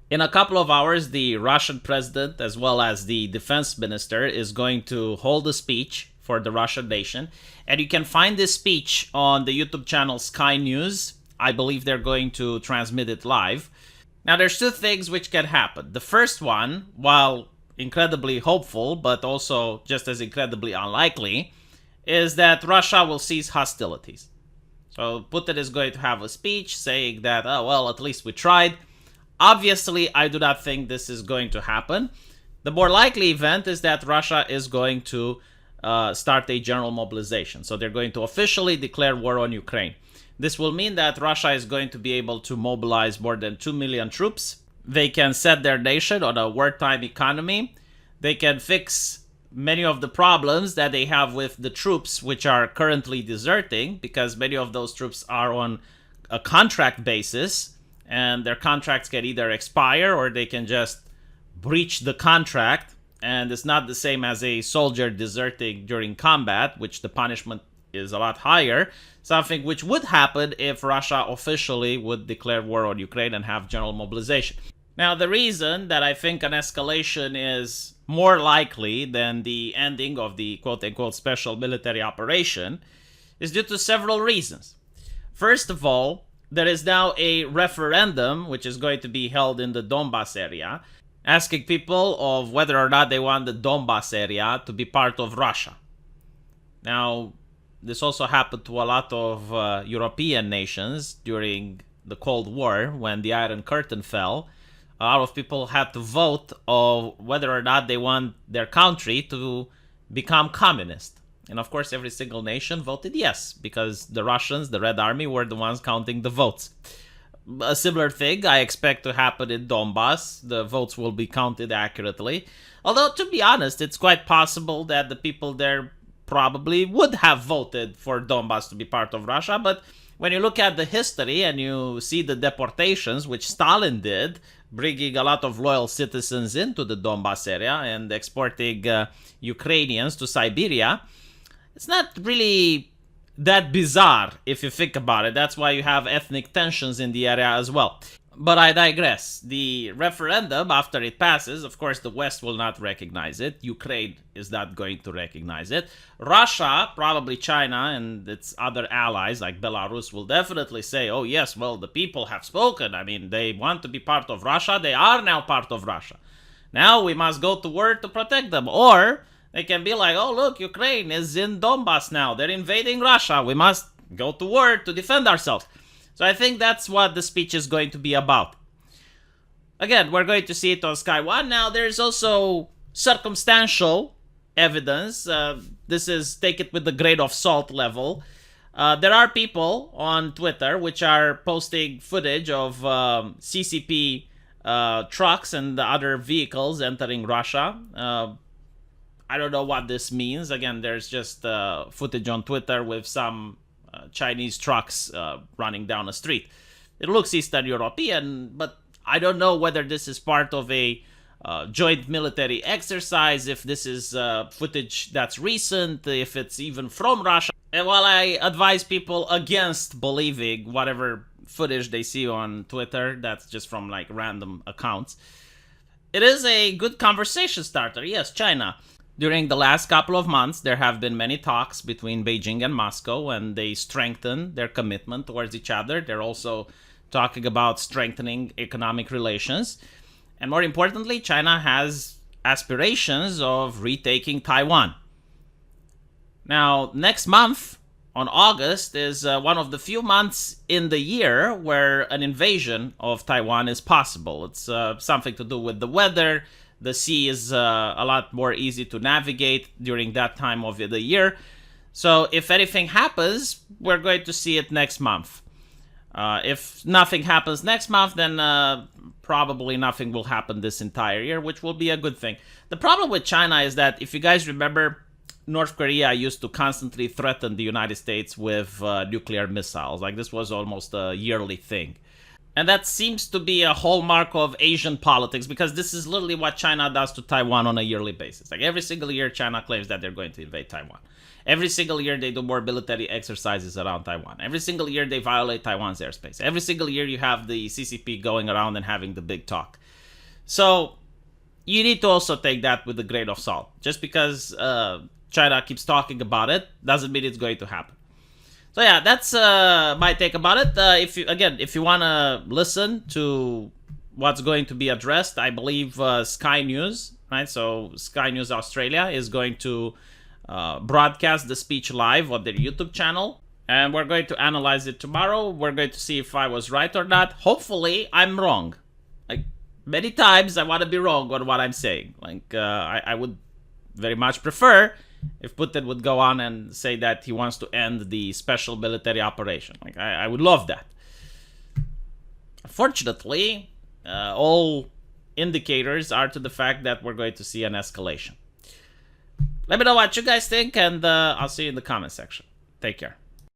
In a couple of hours, the Russian president, as well as the defense minister, is going to hold a speech for the Russian nation. And you can find this speech on the YouTube channel Sky News. I believe they're going to transmit it live. Now, there's two things which can happen. The first one, while incredibly hopeful, but also just as incredibly unlikely, is that Russia will cease hostilities. So Putin is going to have a speech saying that, oh, well, at least we tried. Obviously, I do not think this is going to happen. The more likely event is that Russia is going to start a general mobilization. So they're going to officially declare war on Ukraine. This will mean that Russia is going to be able to mobilize more than 2 million troops. They can set their nation on a wartime economy. They can fix many of the problems that they have with the troops which are currently deserting, because many of those troops are on a contract basis. And their contracts can either expire or they can just breach the contract. And it's not the same as a soldier deserting during combat, which the punishment is a lot higher. Something which would happen if Russia officially would declare war on Ukraine and have general mobilization. Now, the reason that I think an escalation is more likely than the ending of the quote-unquote special military operation is due to several reasons. First of all, there is now a referendum which is going to be held in the Donbas area, asking people of whether or not they want the Donbas area to be part of Russia. Now, this also happened to a lot of European nations during the Cold War when the Iron Curtain fell. A lot of people had to vote on whether or not they want their country to become communist. And of course, every single nation voted yes, because the Russians, the Red Army, were the ones counting the votes. A similar thing I expect to happen in Donbass. The votes will be counted accurately. Although, to be honest, it's quite possible that the people there probably would have voted for Donbass to be part of Russia. But when you look at the history and you see the deportations, which Stalin did, bringing a lot of loyal citizens into the Donbass area and exporting Ukrainians to Siberia, it's not really that bizarre if you think about it. That's why you have ethnic tensions in the area as well. But I digress. The referendum, after it passes, of course, the West will not recognize it. Ukraine is not going to recognize it. Russia, probably China and its other allies like Belarus will definitely say, oh yes, well, the people have spoken. I mean, they want to be part of Russia. They are now part of Russia. Now we must go to war to protect them. Or they can be like, oh, look, Ukraine is in Donbass now. They're invading Russia. We must go to war to defend ourselves. So I think that's what the speech is going to be about. Again, we're going to see it on Sky One. Now, there's also circumstantial evidence. This is, take it with a grain of salt level. There are people on Twitter which are posting footage of CCP trucks and other vehicles entering Russia. I don't know what this means. Again, there's just footage on Twitter with some Chinese trucks running down a street. It looks Eastern European, but I don't know whether this is part of a joint military exercise, if this is footage that's recent, if it's even from Russia. And while I advise people against believing whatever footage they see on Twitter, that's just from like random accounts, it is a good conversation starter. Yes, China. During the last couple of months, there have been many talks between Beijing and Moscow, and they strengthen their commitment towards each other. They're also talking about strengthening economic relations. And more importantly, China has aspirations of retaking Taiwan. Now, next month, on August, is one of the few months in the year where an invasion of Taiwan is possible. It's something to do with the weather. The sea is a lot more easy to navigate during that time of the year. So if anything happens, we're going to see it next month. If nothing happens next month, then probably nothing will happen this entire year, which will be a good thing. The problem with China is that, if you guys remember, North Korea used to constantly threaten the United States with nuclear missiles. Like, this was almost a yearly thing. And that seems to be a hallmark of Asian politics, because this is literally what China does to Taiwan on a yearly basis. Like every single year, China claims that they're going to invade Taiwan. Every single year, they do more military exercises around Taiwan. Every single year, they violate Taiwan's airspace. Every single year, you have the CCP going around and having the big talk. So you need to also take that with a grain of salt. Just because China keeps talking about it doesn't mean it's going to happen. So yeah, that's my take about it. If you want to listen to what's going to be addressed, I believe Sky News, right? So Sky News Australia is going to broadcast the speech live on their YouTube channel, and we're going to analyze it tomorrow. We're going to see if I was right or not. Hopefully, I'm wrong. Like many times, I want to be wrong on what I'm saying. Like I would very much prefer if Putin would go on and say that he wants to end the special military operation. Like I would love that. Unfortunately, all indicators are to the fact that we're going to see an escalation. Let me know what you guys think, and I'll see you in the comment section. Take care.